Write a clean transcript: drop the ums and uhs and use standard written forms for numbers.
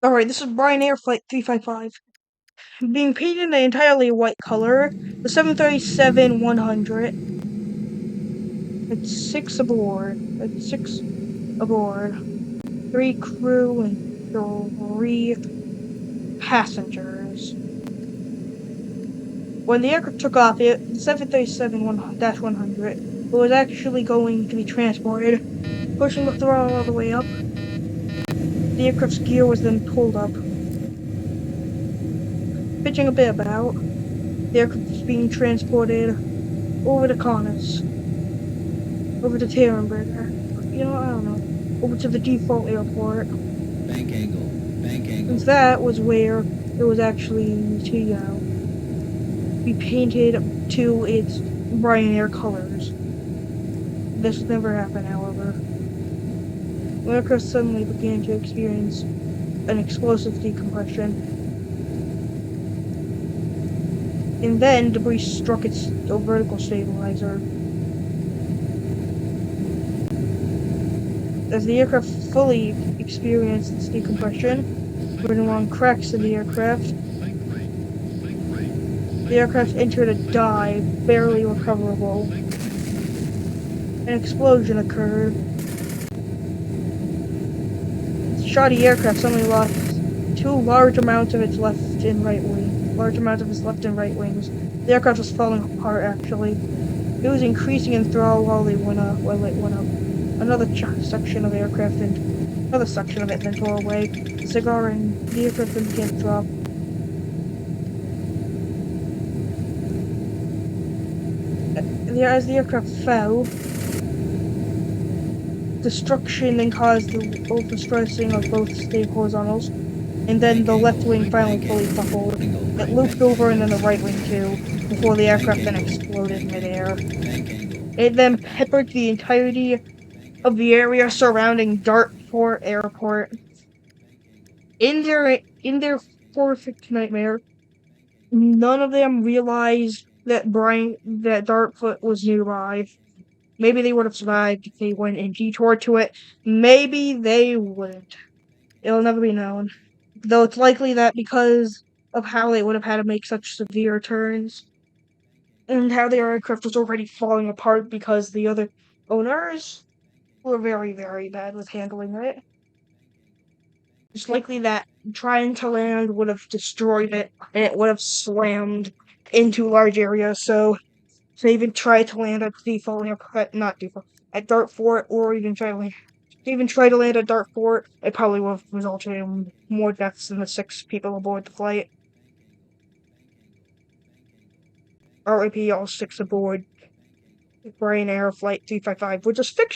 Alright, this is BryanAir Flight 355. Being painted an entirely white color, the 737-100. It's 6 aboard. It's 6 aboard. 3 crew and 3 passengers. When the aircraft took off, the 737-100 was actually going to be transported, pushing the throttle all the way up. The aircraft's gear was then pulled up. Pitching a bit about, the aircraft was being transported over the Connors, over to Terenberger. I don't know. Over to the default airport. Bank angle. Since that was where it was actually to, be painted to its BryanAir colors. This never happened, however. The aircraft suddenly began to experience an explosive decompression. And then debris struck its vertical stabilizer. As the aircraft fully experienced its decompression, running along cracks in the aircraft entered a dive, barely recoverable. An explosion occurred. The shoddy aircraft suddenly lost large amounts of its left and right wings. The aircraft was falling apart, actually. It was increasing in throttle while it went up. Another section of aircraft and another section of it then tore away. The cigar and the aircraft then began to drop. As the aircraft fell, destruction then caused the overstressing of both stable horizontals, and then the left wing finally fully buckled. It looped over and then the right wing too, before the aircraft then exploded midair. It then peppered the entirety of the area surrounding Dartford Airport. In their horrific nightmare, none of them realized that Dartford was nearby. Maybe they would have survived if they went and detoured to it. Maybe they wouldn't. It'll never be known. Though it's likely that because of how they would have had to make such severe turns, and how their aircraft was already falling apart because the other owners were very, very bad with handling it. It's likely that trying to land would have destroyed it, and it would have slammed into large areas, so to even try to land at default airport, not default, at Dartford, or even try to land at Dartford, it probably would have resulted in more deaths than the 6 people aboard the flight. RIP all 6 aboard BryanAir Flight 355, which is fictional.